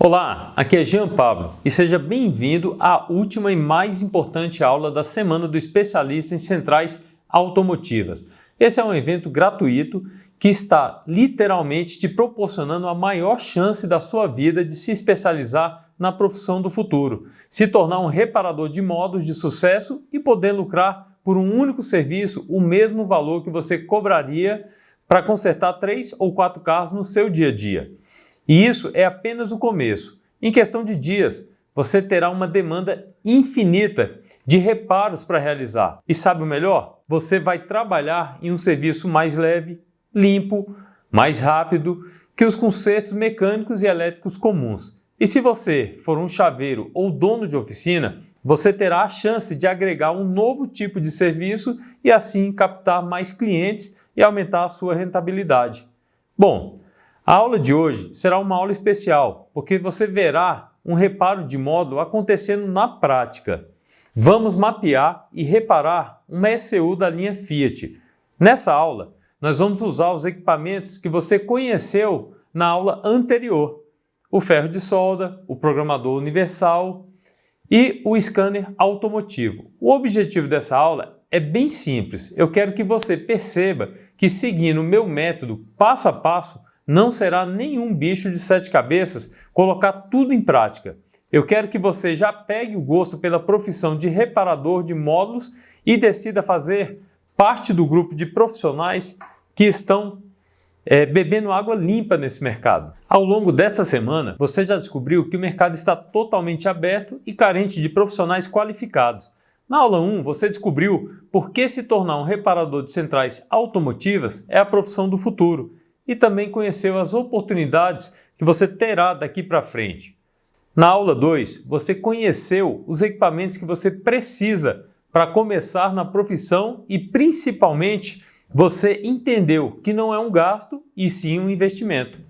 Olá, aqui é Jean Pablo e seja bem-vindo à última e mais importante aula da semana do especialista em centrais automotivas. Esse é um evento gratuito que está literalmente te proporcionando a maior chance da sua vida de se especializar na profissão do futuro, se tornar um reparador de modos de sucesso e poder lucrar por um único serviço o mesmo valor que você cobraria para consertar 3 ou 4 carros no seu dia a dia. E isso é apenas o começo. Em questão de dias, você terá uma demanda infinita de reparos para realizar. E sabe o melhor? Você vai trabalhar em um serviço mais leve, limpo, mais rápido que os consertos mecânicos e elétricos comuns. E se você for um chaveiro ou dono de oficina, você terá a chance de agregar um novo tipo de serviço e assim captar mais clientes e aumentar a sua rentabilidade. Bom, a aula de hoje será uma aula especial, porque você verá um reparo de módulo acontecendo na prática. Vamos mapear e reparar uma ECU da linha Fiat. Nessa aula, nós vamos usar os equipamentos que você conheceu na aula anterior. O ferro de solda, o programador universal e o scanner automotivo. O objetivo dessa aula é bem simples. Eu quero que você perceba que seguindo o meu método passo a passo, não será nenhum bicho de 7 cabeças colocar tudo em prática. Eu quero que você já pegue o gosto pela profissão de reparador de módulos e decida fazer parte do grupo de profissionais que estão bebendo água limpa nesse mercado. Ao longo dessa semana, você já descobriu que o mercado está totalmente aberto e carente de profissionais qualificados. Na aula 1, você descobriu por que se tornar um reparador de centrais automotivas é a profissão do futuro. E também conheceu as oportunidades que você terá daqui para frente. Na aula 2, você conheceu os equipamentos que você precisa para começar na profissão e, principalmente, você entendeu que não é um gasto e sim um investimento.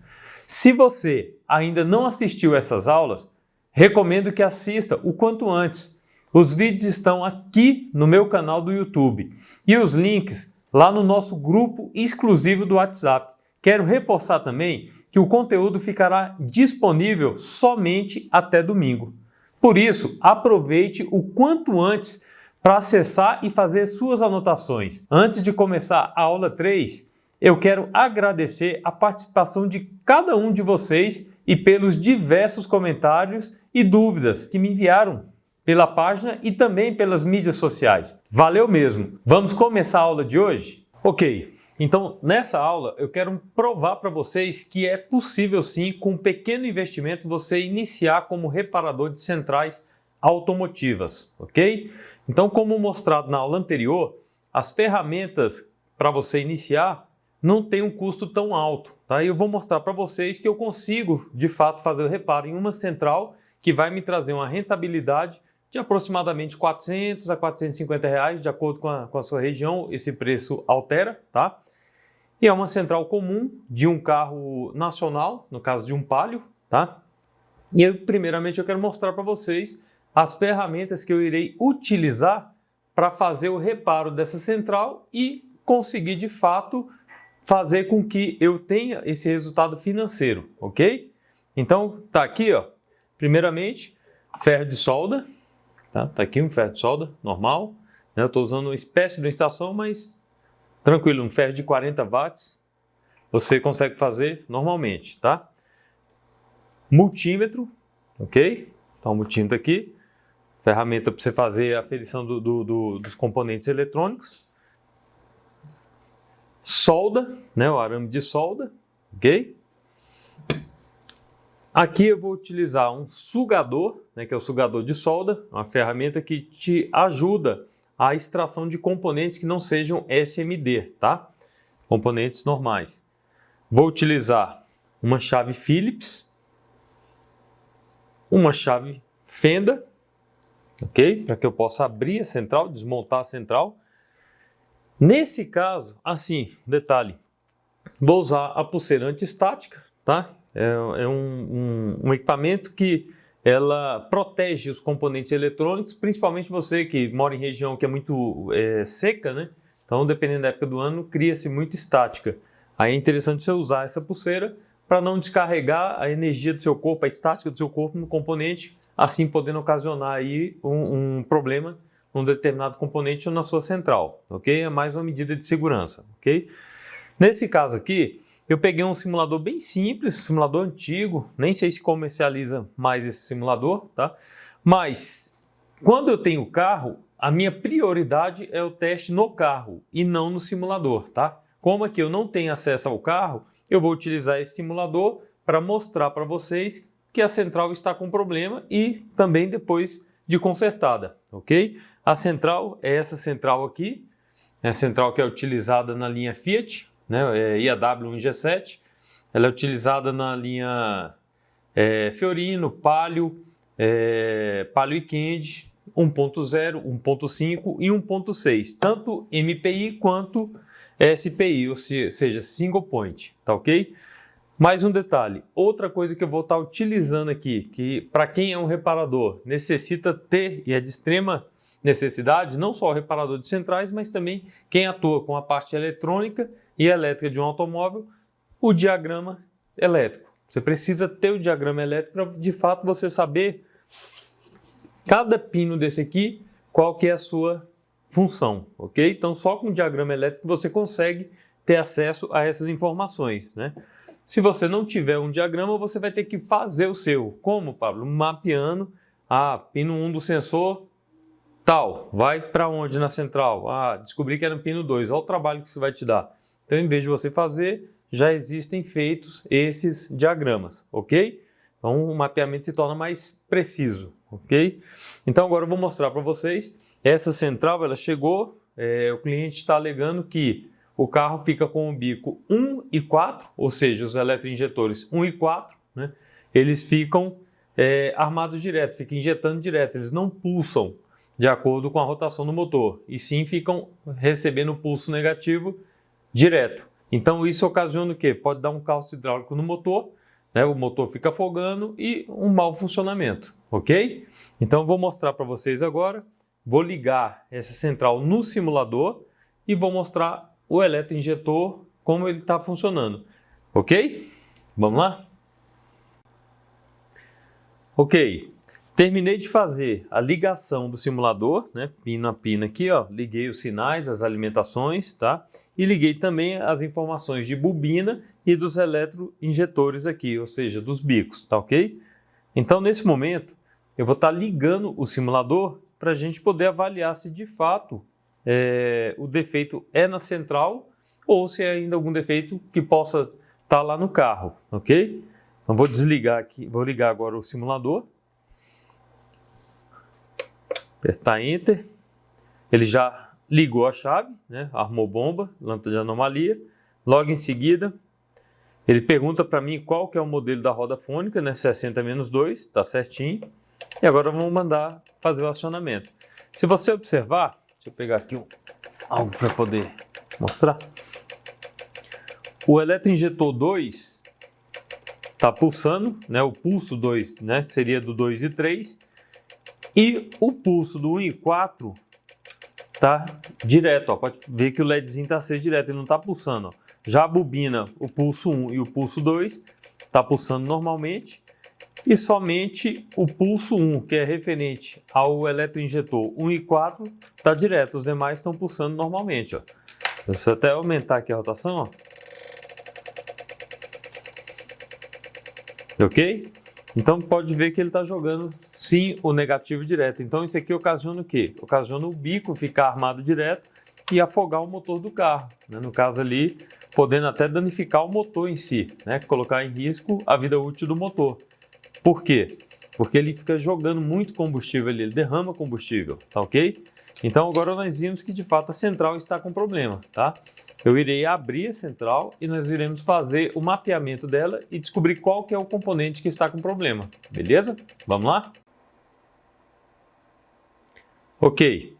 Se você ainda não assistiu essas aulas, recomendo que assista o quanto antes. Os vídeos estão aqui no meu canal do YouTube e os links lá no nosso grupo exclusivo do WhatsApp. Quero reforçar também que o conteúdo ficará disponível somente até domingo. Por isso, aproveite o quanto antes para acessar e fazer suas anotações. Antes de começar a aula 3, eu quero agradecer a participação de cada um de vocês e pelos diversos comentários e dúvidas que me enviaram pela página e também pelas mídias sociais. Valeu mesmo! Vamos começar a aula de hoje? Ok. Então, nessa aula, eu quero provar para vocês que é possível sim, com um pequeno investimento, você iniciar como reparador de centrais automotivas, ok? Então, como mostrado na aula anterior, as ferramentas para você iniciar não tem um custo tão alto, tá? E eu vou mostrar para vocês que eu consigo, de fato, fazer o reparo em uma central que vai me trazer uma rentabilidade de aproximadamente 400 a 450 reais, de acordo com a sua região, esse preço altera, tá? E é uma central comum de um carro nacional, no caso de um Palio, tá? E eu, primeiramente eu quero mostrar para vocês as ferramentas que eu irei utilizar para fazer o reparo dessa central e conseguir de fato fazer com que eu tenha esse resultado financeiro, ok? Então tá aqui, ó, primeiramente ferro de solda. Tá aqui um ferro de solda normal, né? Eu estou usando uma espécie de estação, mas tranquilo, um ferro de 40 watts você consegue fazer normalmente, tá? Multímetro, ok? Então o multímetro aqui, ferramenta para você fazer a aferição dos componentes eletrônicos. Solda, né? O arame de solda, ok? Aqui eu vou utilizar um sugador, né, que é o sugador de solda, uma ferramenta que te ajuda a extração de componentes que não sejam SMD, tá? Componentes normais. Vou utilizar uma chave Phillips, uma chave fenda, ok? Para que eu possa abrir a central, desmontar a central. Nesse caso, assim, detalhe, vou usar a pulseira antiestática, tá? É um equipamento que ela protege os componentes eletrônicos, principalmente você que mora em região que é muito seca, né? Então, dependendo da época do ano, cria-se muita estática. Aí é interessante você usar essa pulseira para não descarregar a energia do seu corpo, a estática do seu corpo no componente, assim podendo ocasionar aí um problema num determinado componente ou na sua central, ok? É mais uma medida de segurança, ok? Nesse caso aqui, eu peguei um simulador bem simples, um simulador antigo, nem sei se comercializa mais esse simulador, tá? Mas quando eu tenho carro, a minha prioridade é o teste no carro e não no simulador, tá? Como aqui eu não tenho acesso ao carro, eu vou utilizar esse simulador para mostrar para vocês que a central está com problema e também depois de consertada, ok? A central é essa central aqui, é a central que é utilizada na linha Fiat, né? É IAW1G7, ela é utilizada na linha Fiorino, Palio, Palio e Candy, 1.0, 1.5 e 1.6, tanto MPI quanto SPI, ou seja, single point, tá ok? Mais um detalhe, outra coisa que eu vou estar utilizando aqui, que para quem é um reparador necessita ter, e é de extrema necessidade, não só o reparador de centrais, mas também quem atua com a parte eletrônica e elétrica de um automóvel, o diagrama elétrico. Você precisa ter o diagrama elétrico para de fato você saber cada pino desse aqui, qual que é a sua função, ok? Então só com o diagrama elétrico você consegue ter acesso a essas informações, né? Se você não tiver um diagrama, você vai ter que fazer o seu. Como, Pablo? Mapeando, pino 1 do sensor, tal, vai para onde na central? Descobri que era no pino 2, olha o trabalho que isso vai te dar. Então, em vez de você fazer, já existem feitos esses diagramas, ok? Então, o mapeamento se torna mais preciso, ok? Então, agora eu vou mostrar para vocês, essa central, ela chegou, o cliente está alegando que o carro fica com o bico 1 e 4, ou seja, os eletroinjetores 1 e 4, né? Eles ficam armados direto, ficam injetando direto, eles não pulsam de acordo com a rotação do motor, e sim ficam recebendo pulso negativo direto. Então isso ocasiona o quê? Pode dar um calço hidráulico no motor, né? O motor fica afogando e um mau funcionamento, ok? Então eu vou mostrar para vocês agora, vou ligar essa central no simulador e vou mostrar o eletroinjetor, como ele está funcionando, ok? Vamos lá? Ok, terminei de fazer a ligação do simulador, né? Pino a pino aqui, ó, liguei os sinais, as alimentações, tá? E liguei também as informações de bobina e dos eletroinjetores aqui, ou seja, dos bicos, tá ok? Então, nesse momento, eu vou estar ligando o simulador para a gente poder avaliar se de fato o defeito é na central ou se é ainda algum defeito que possa estar lá no carro, ok? Então vou desligar aqui, vou ligar agora o simulador, apertar Enter, ele já ligou a chave, né? Armou bomba, lâmpada de anomalia, logo em seguida ele pergunta para mim qual que é o modelo da roda fônica, né? 60-2, tá certinho, e agora vamos mandar fazer o acionamento. Se você observar, deixa eu pegar aqui algo para poder mostrar. O eletroinjetor 2 está pulsando, né? O pulso 2, né? Seria do 2 e 3. E o pulso do 1 e 4 está direto. Ó. Pode ver que o LEDzinho está aceso direto, ele não está pulsando. Ó. Já a bobina, o pulso 1 e o pulso 2 está pulsando normalmente. E somente o pulso 1, que é referente ao eletroinjetor 1 e 4, está direto. Os demais estão pulsando normalmente. Ó. Deixa eu até aumentar aqui a rotação. Ó. Ok? Então pode ver que ele está jogando sim o negativo direto. Então isso aqui ocasiona o quê? Ocasiona o bico ficar armado direto e afogar o motor do carro. Né? No caso ali, podendo até danificar o motor em si, né? Colocar em risco a vida útil do motor. Por quê? Porque ele fica jogando muito combustível ali, ele derrama combustível, tá ok? Então agora nós vimos que de fato a central está com problema, tá? Eu irei abrir a central e nós iremos fazer o mapeamento dela e descobrir qual que é o componente que está com problema, beleza? Vamos lá? Ok,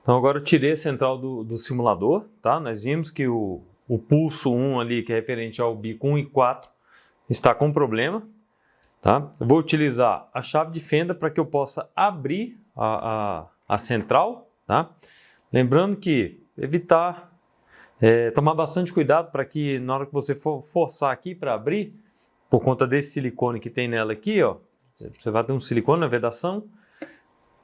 então agora eu tirei a central do simulador, tá? Nós vimos que o pulso 1 ali, que é referente ao bico 1 e 4, está com problema. Tá? Eu vou utilizar a chave de fenda para que eu possa abrir a central. Tá? Lembrando que evitar, tomar bastante cuidado para que na hora que você for forçar aqui para abrir, por conta desse silicone que tem nela aqui, ó, você vai ter um silicone na vedação,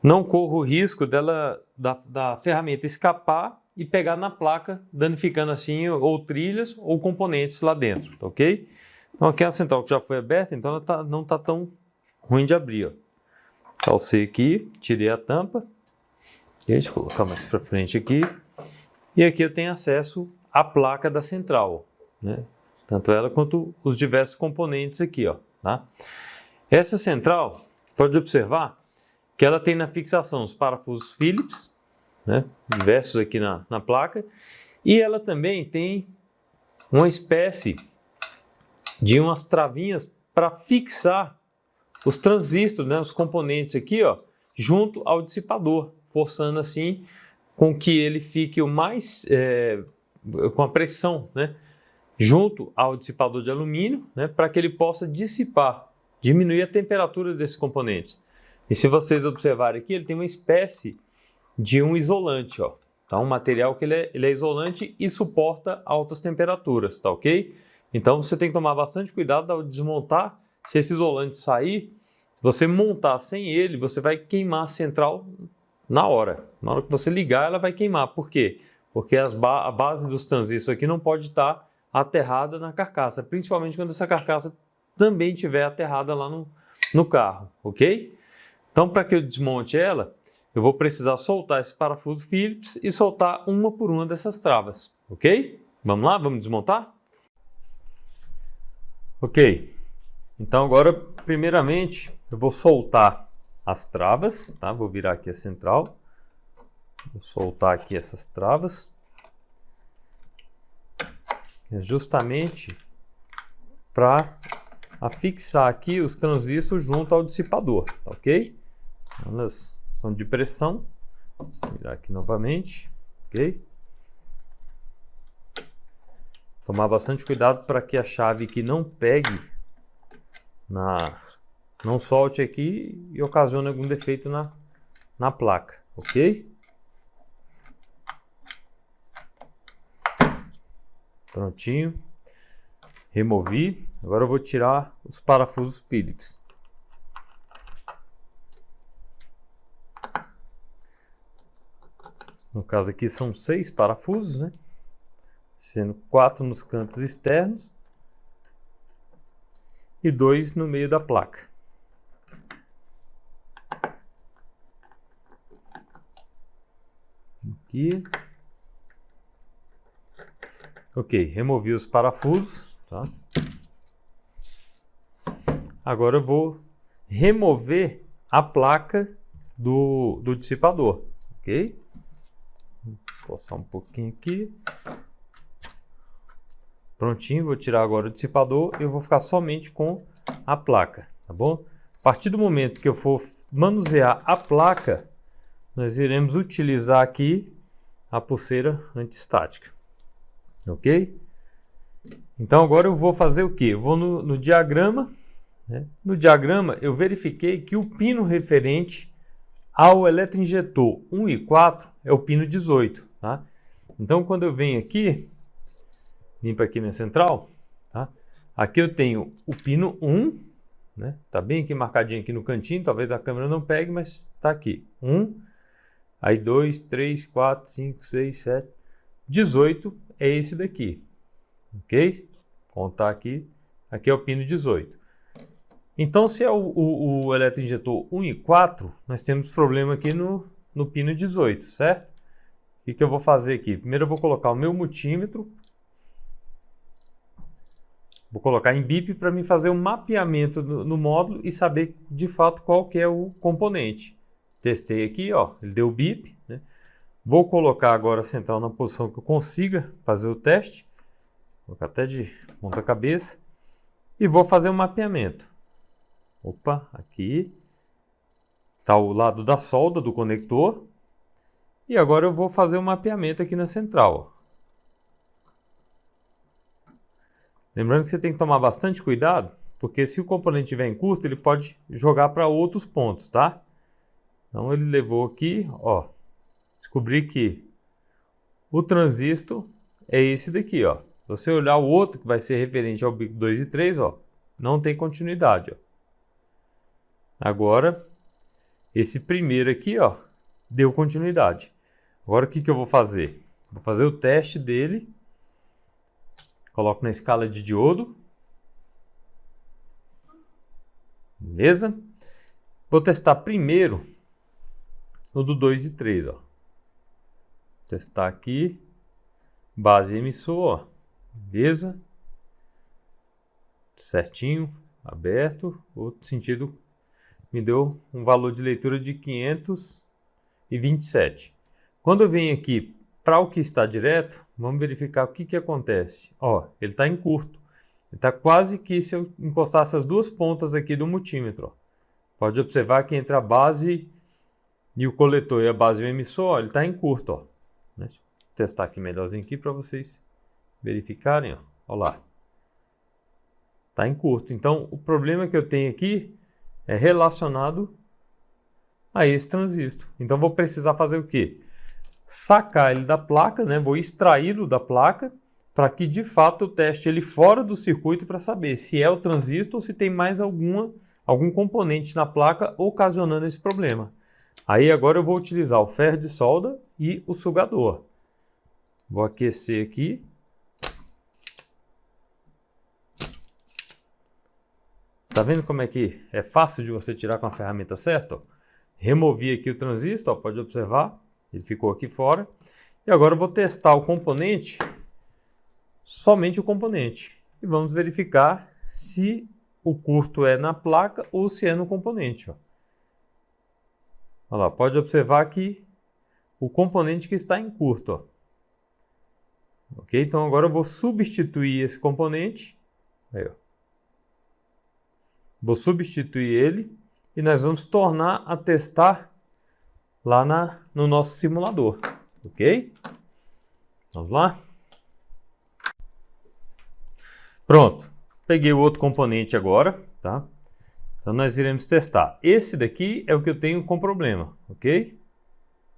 não corra o risco da ferramenta escapar e pegar na placa, danificando assim ou trilhas ou componentes lá dentro, tá ok? Então aqui é a central que já foi aberta, então ela não está tão ruim de abrir, ó. Calcei aqui, tirei a tampa, deixa eu colocar mais para frente aqui, e aqui eu tenho acesso à placa da central, né? Tanto ela quanto os diversos componentes aqui, ó, tá? Essa central, pode observar que ela tem na fixação os parafusos Phillips, né? Diversos aqui na placa, e ela também tem uma espécie de umas travinhas para fixar os transistores, né, os componentes aqui, ó, junto ao dissipador, forçando assim com que ele fique o mais com a pressão, né, junto ao dissipador de alumínio, né, para que ele possa dissipar, diminuir a temperatura desses componentes. E se vocês observarem aqui, ele tem uma espécie de um isolante, ó, tá? Um material que ele é isolante e suporta altas temperaturas, tá ok? Então você tem que tomar bastante cuidado ao desmontar. Se esse isolante sair, se você montar sem ele, você vai queimar a central na hora. Na hora que você ligar, ela vai queimar. Por quê? Porque a base dos transistores aqui não pode estar aterrada na carcaça, principalmente quando essa carcaça também estiver aterrada lá no carro, ok? Então, para que eu desmonte ela, eu vou precisar soltar esse parafuso Phillips e soltar uma por uma dessas travas, ok? Vamos lá? Vamos desmontar? Ok, então agora, primeiramente, eu vou soltar as travas, tá? Vou virar aqui a central, vou soltar aqui essas travas, é justamente para afixar aqui os transistores junto ao dissipador, tá ok? Elas são de pressão, vou virar aqui novamente, ok? Tomar bastante cuidado para que a chave aqui não pegue, não solte aqui e ocasione algum defeito na placa, ok? Prontinho. Removi. Agora eu vou tirar os parafusos Phillips. No caso aqui são 6 parafusos, né? Sendo 4 nos cantos externos e 2 no meio da placa. Aqui. Ok, removi os parafusos, tá? Agora eu vou remover a placa do dissipador, ok? Vou forçar um pouquinho aqui. Prontinho, vou tirar agora o dissipador e eu vou ficar somente com a placa, tá bom? A partir do momento que eu for manusear a placa, nós iremos utilizar aqui a pulseira antiestática, ok? Então agora eu vou fazer o quê? Eu vou no diagrama, né? No diagrama eu verifiquei que o pino referente ao eletroinjetor 1 e 4 é o pino 18, tá? Então quando eu venho aqui, limpo aqui minha central, tá? Aqui eu tenho o pino 1, né? Tá bem aqui marcadinho aqui no cantinho, talvez a câmera não pegue, mas tá aqui. 1, aí 2, 3, 4, 5, 6, 7, 18 é esse daqui, ok? Contar aqui, aqui é o pino 18. Então se é o eletroinjetor 1 e 4, nós temos problema aqui no pino 18, certo? O que eu vou fazer aqui? Primeiro eu vou colocar o meu multímetro. Vou colocar em BIP para mim fazer um mapeamento no módulo e saber de fato qual que é o componente. Testei aqui, ó, ele deu BIP, né? Vou colocar agora a central na posição que eu consiga fazer o teste. Vou colocar até de ponta cabeça. E vou fazer um mapeamento. Opa, aqui está o lado da solda do conector. E agora eu vou fazer um mapeamento aqui na central, ó. Lembrando que você tem que tomar bastante cuidado, porque se o componente estiver em curto, ele pode jogar para outros pontos, tá? Então ele levou aqui, ó, descobri que o transistor é esse daqui, ó. Se você olhar o outro, que vai ser referente ao bico 2 e 3, ó, não tem continuidade, ó. Agora, esse primeiro aqui, ó, deu continuidade. Agora o que eu vou fazer? Vou fazer o teste dele. Coloco na escala de diodo. Beleza? Vou testar primeiro o do 2 e 3, ó. Testar aqui. Base emissor, ó. Beleza? Certinho, aberto. Outro sentido me deu um valor de leitura de 527. Quando eu venho aqui para o que está direto, vamos verificar o que acontece. Ó, ele está em curto. Ele está quase que se eu encostasse as duas pontas aqui do multímetro. Ó. Pode observar que entre a base e o coletor e a base e o emissor, ó, ele está em curto. Ó. Deixa eu testar aqui melhorzinho aqui para vocês verificarem. Ó. Olha lá. Está em curto. Então, o problema que eu tenho aqui é relacionado a esse transistor. Então, vou precisar fazer o quê? Sacar ele da placa, né? Vou extraí-lo da placa para que de fato eu teste ele fora do circuito para saber se é o transistor ou se tem mais algum componente na placa ocasionando esse problema. Aí agora eu vou utilizar o ferro de solda e o sugador. Vou aquecer aqui. Tá vendo como é que é fácil de você tirar com a ferramenta certa? Removi aqui o transistor, ó, pode observar. Ele ficou aqui fora. E agora eu vou testar o componente, somente o componente. E vamos verificar se o curto é na placa ou se é no componente. Ó. Olha lá, pode observar aqui o componente que está em curto. Ó. Ok? Então agora eu vou substituir esse componente. Aí, ó. Vou substituir ele e nós vamos tornar a testar lá no nosso simulador, ok? Vamos lá? Pronto, peguei o outro componente agora, tá? Então nós iremos testar. Esse daqui é o que eu tenho com problema, ok?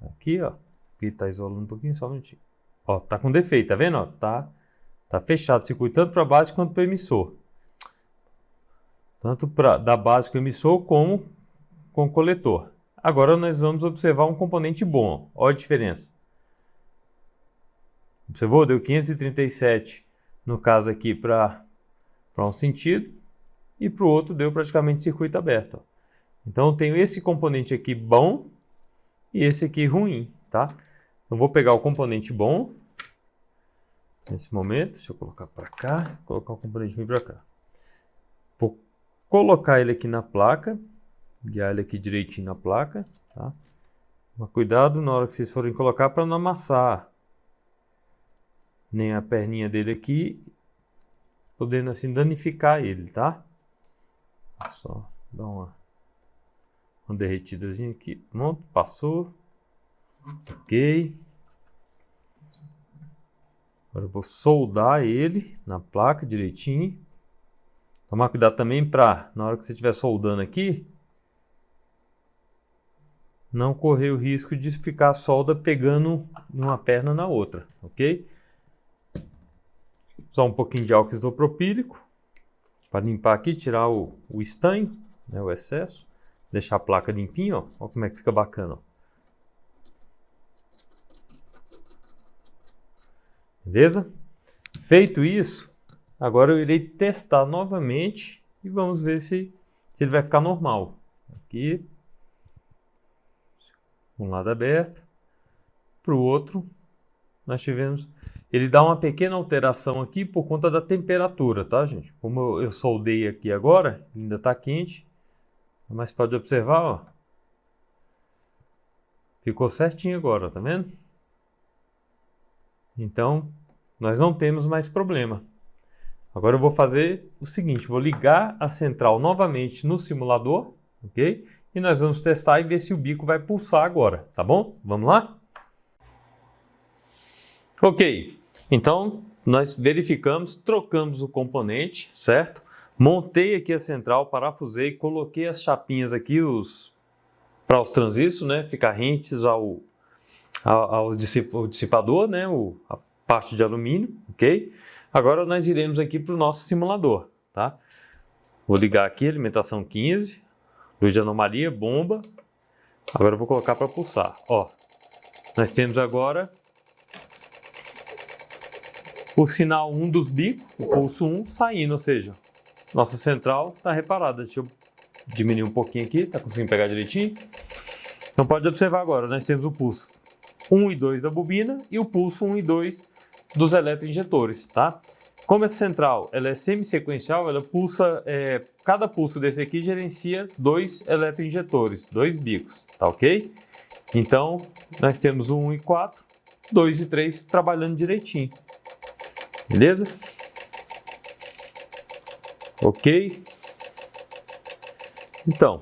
Aqui, ó, aqui tá isolando um pouquinho, só um minutinho. Ó, tá com defeito, tá vendo? Ó, tá fechado o circuito tanto para base quanto para emissor. Tanto da base com o emissor como com o coletor. Agora nós vamos observar um componente bom. Olha a diferença. Observou? Deu 537 no caso aqui para um sentido e para o outro deu praticamente circuito aberto. Ó. Então eu tenho esse componente aqui bom e esse aqui ruim, tá? Então vou pegar o componente bom nesse momento. Deixa eu colocar para cá, colocar o componente ruim para cá. Vou colocar ele aqui na placa. Guiar ele aqui direitinho na placa, tá? Mas cuidado na hora que vocês forem colocar para não amassar nem a perninha dele aqui, podendo assim danificar ele, tá? Só dar uma derretidazinha aqui, pronto, passou, ok. Agora eu vou soldar ele na placa direitinho. Tomar cuidado também para, na hora que você estiver soldando aqui, não correr o risco de ficar a solda pegando numa perna na outra, ok? Usar um pouquinho de álcool isopropílico para limpar aqui, tirar o estanho, né, o excesso. Deixar a placa limpinha, ó. Olha como é que fica bacana, ó. Beleza? Feito isso, agora eu irei testar novamente e vamos ver se ele vai ficar normal. Aqui. Um lado aberto, para o outro nós tivemos, ele dá uma pequena alteração aqui por conta da temperatura, tá gente? Como eu soldei aqui agora, ainda está quente, mas pode observar, ó, ficou certinho agora, tá vendo? Então, nós não temos mais problema. Agora eu vou fazer o seguinte, vou ligar a central novamente no simulador, ok? E nós vamos testar e ver se o bico vai pulsar agora, tá bom? Vamos lá? Ok, então nós verificamos, trocamos o componente, certo? Montei aqui a central, parafusei, coloquei as chapinhas aqui para os transistores, né? Ficar rentes ao dissipador, né? A parte de alumínio, ok? Agora nós iremos aqui para o nosso simulador, tá? Vou ligar aqui, alimentação 15, luz de anomalia, bomba. Agora eu vou colocar para pulsar. Ó, nós temos agora o sinal 1 dos bicos, o pulso 1 saindo, ou seja, nossa central está reparada. Deixa eu diminuir um pouquinho aqui, tá conseguindo pegar direitinho? Então pode observar agora, nós temos o pulso 1 e 2 da bobina e o pulso 1 e 2 dos eletroinjetores, tá? Como essa central ela é semi-sequencial, ela pulsa, cada pulso desse aqui gerencia 2 eletroinjetores, 2 bicos, tá ok? Então, nós temos o 1 e 4, 2 e 3 trabalhando direitinho, beleza? Ok? Então,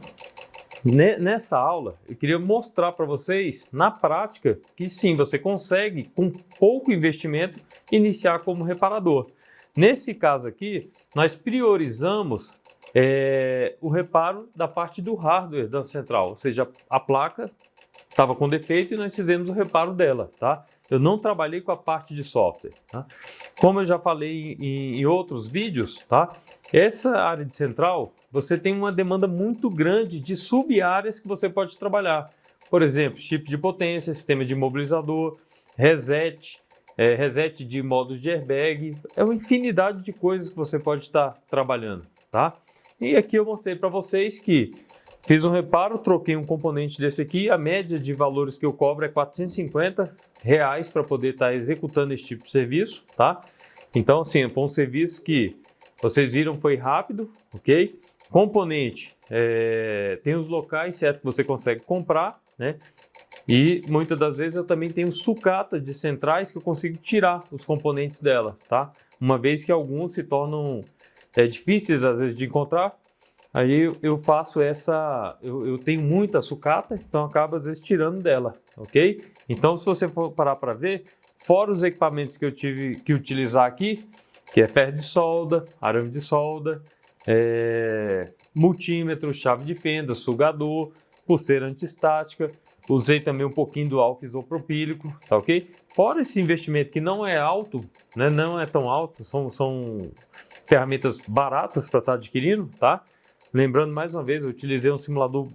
nessa aula, eu queria mostrar para vocês, na prática, que sim, você consegue, com pouco investimento, iniciar como reparador. Nesse caso aqui, nós priorizamos o reparo da parte do hardware da central, ou seja, a placa estava com defeito e nós fizemos o reparo dela, tá? Eu não trabalhei com a parte de software, tá? Como eu já falei em outros vídeos, tá? Essa área de central, você tem uma demanda muito grande de sub-áreas que você pode trabalhar. Por exemplo, chip de potência, sistema de imobilizador, reset, reset de modos de airbag, é uma infinidade de coisas que você pode estar trabalhando, tá? E aqui eu mostrei para vocês que fiz um reparo, troquei um componente desse aqui, a média de valores que eu cobro é R$ 450 para poder estar executando esse tipo de serviço, tá? Então, assim, foi um serviço que vocês viram foi rápido, ok? Componente, tem os locais certo que você consegue comprar, né? E muitas das vezes eu também tenho sucata de centrais que eu consigo tirar os componentes dela, tá? Uma vez que alguns se tornam difíceis às vezes de encontrar, aí eu faço eu tenho muita sucata, então acabo às vezes tirando dela, ok? Então se você for parar para ver, fora os equipamentos que eu tive que utilizar aqui, que é ferro de solda, arame de solda, multímetro, chave de fenda, sugador, pulseira antiestática, usei também um pouquinho do álcool isopropílico, tá ok? Fora esse investimento que não é alto, né, não é tão alto, são ferramentas baratas para estar adquirindo, tá? Lembrando mais uma vez, eu utilizei um simulador,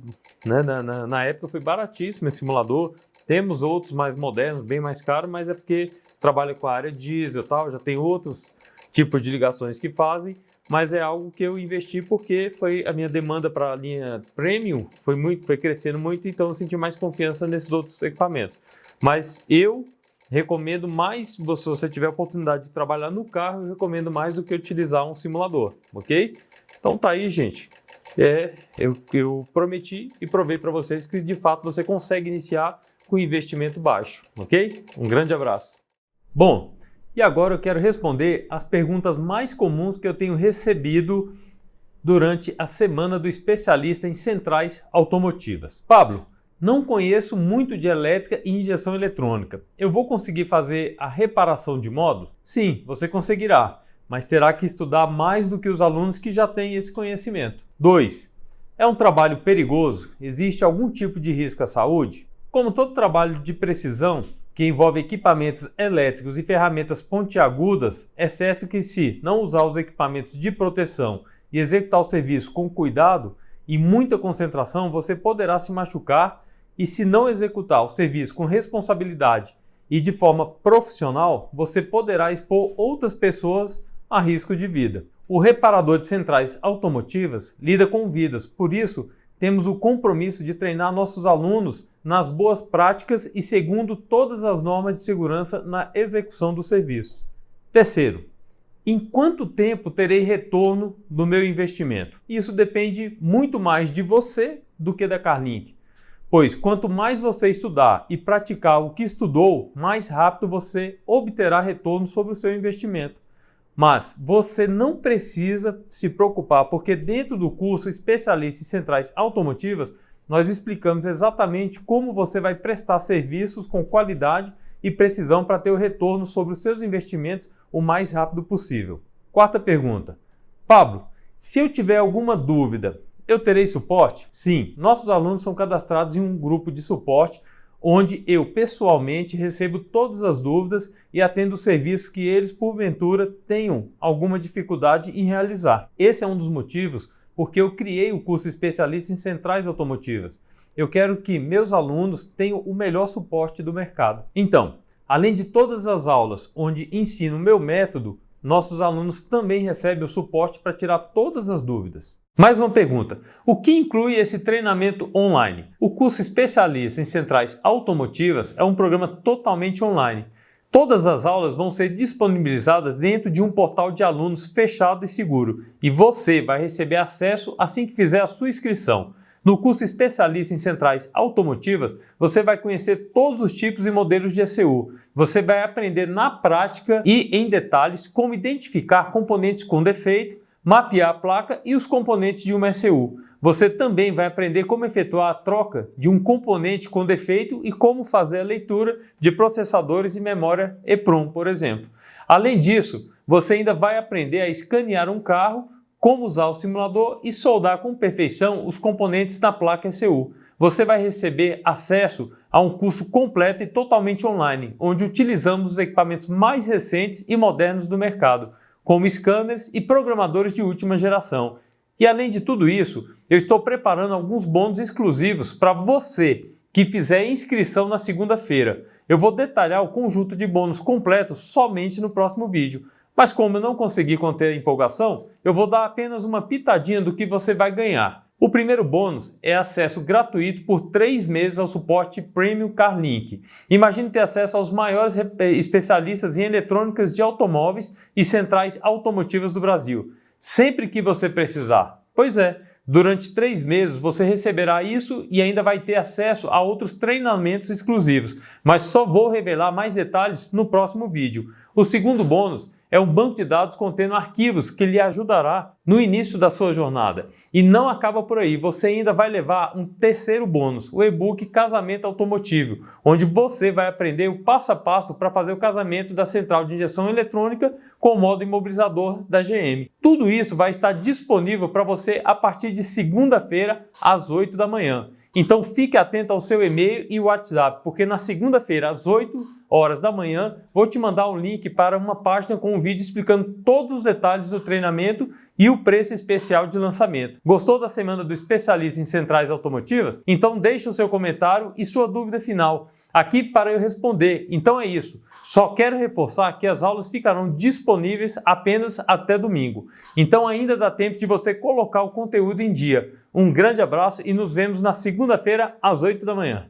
né, na época foi baratíssimo esse simulador. Temos outros mais modernos, bem mais caros, mas é porque trabalha com a área diesel e tal, já tem outros tipos de ligações que fazem, mas é algo que eu investi porque foi a minha demanda para a linha Premium foi crescendo muito, então eu senti mais confiança nesses outros equipamentos. Mas eu recomendo mais, se você tiver a oportunidade de trabalhar no carro, eu recomendo mais do que utilizar um simulador, ok? Então tá aí, gente. Eu prometi e provei para vocês que de fato você consegue iniciar com investimento baixo, ok? Um grande abraço. Bom, e agora eu quero responder as perguntas mais comuns que eu tenho recebido durante a semana do especialista em centrais automotivas. Pablo, não conheço muito de elétrica e injeção eletrônica. Eu vou conseguir fazer a reparação de módulos? Sim, você conseguirá, mas terá que estudar mais do que os alunos que já têm esse conhecimento. 2. É um trabalho perigoso? Existe algum tipo de risco à saúde? Como todo trabalho de precisão, que envolve equipamentos elétricos e ferramentas pontiagudas, é certo que se não usar os equipamentos de proteção e executar o serviço com cuidado e muita concentração, você poderá se machucar e se não executar o serviço com responsabilidade e de forma profissional, você poderá expor outras pessoas a risco de vida. O reparador de centrais automotivas lida com vidas, por isso temos o compromisso de treinar nossos alunos nas boas práticas e segundo todas as normas de segurança na execução do serviço. Terceiro, em quanto tempo terei retorno do meu investimento? Isso depende muito mais de você do que da Carlink, pois quanto mais você estudar e praticar o que estudou, mais rápido você obterá retorno sobre o seu investimento. Mas você não precisa se preocupar, porque dentro do curso Especialista em Centrais Automotivas, nós explicamos exatamente como você vai prestar serviços com qualidade e precisão para ter o retorno sobre os seus investimentos o mais rápido possível. Quarta pergunta. Pablo, se eu tiver alguma dúvida, eu terei suporte? Sim, nossos alunos são cadastrados em um grupo de suporte onde eu pessoalmente recebo todas as dúvidas e atendo os serviços que eles, porventura, tenham alguma dificuldade em realizar. Esse é um dos motivos porque eu criei o curso especialista em centrais automotivas. Eu quero que meus alunos tenham o melhor suporte do mercado. Então, além de todas as aulas onde ensino o meu método, nossos alunos também recebem o suporte para tirar todas as dúvidas. Mais uma pergunta: o que inclui esse treinamento online? O curso especialista em centrais automotivas é um programa totalmente online. Todas as aulas vão ser disponibilizadas dentro de um portal de alunos fechado e seguro, e você vai receber acesso assim que fizer a sua inscrição. No curso especialista em centrais automotivas, você vai conhecer todos os tipos e modelos de ECU. Você vai aprender na prática e em detalhes como identificar componentes com defeito, mapear a placa e os componentes de uma ECU. Você também vai aprender como efetuar a troca de um componente com defeito e como fazer a leitura de processadores e memória EPROM, por exemplo. Além disso, você ainda vai aprender a escanear um carro, como usar o simulador e soldar com perfeição os componentes na placa ECU. Você vai receber acesso a um curso completo e totalmente online, onde utilizamos os equipamentos mais recentes e modernos do mercado, como scanners e programadores de última geração. E além de tudo isso, eu estou preparando alguns bônus exclusivos para você que fizer inscrição na segunda-feira. Eu vou detalhar o conjunto de bônus completos somente no próximo vídeo. Mas como eu não consegui conter a empolgação, eu vou dar apenas uma pitadinha do que você vai ganhar. O primeiro bônus é acesso gratuito por 3 meses ao suporte Premium CarLink. Imagine ter acesso aos maiores especialistas em eletrônicas de automóveis e centrais automotivas do Brasil, sempre que você precisar. Pois é, durante 3 meses você receberá isso e ainda vai ter acesso a outros treinamentos exclusivos, mas só vou revelar mais detalhes no próximo vídeo. O segundo bônus é um banco de dados contendo arquivos que lhe ajudará no início da sua jornada. E não acaba por aí, você ainda vai levar um terceiro bônus, o e-book Casamento Automotivo, onde você vai aprender o passo a passo para fazer o casamento da central de injeção eletrônica com o modo imobilizador da GM. Tudo isso vai estar disponível para você a partir de segunda-feira, às 8 da manhã. Então fique atento ao seu e-mail e WhatsApp, porque na segunda-feira, às 8 horas da manhã, vou te mandar um link para uma página com um vídeo explicando todos os detalhes do treinamento e o preço especial de lançamento. Gostou da semana do especialista em centrais automotivas? Então deixe o seu comentário e sua dúvida final aqui para eu responder. Então é isso. Só quero reforçar que as aulas ficarão disponíveis apenas até domingo. Então ainda dá tempo de você colocar o conteúdo em dia. Um grande abraço e nos vemos na segunda-feira às 8 da manhã.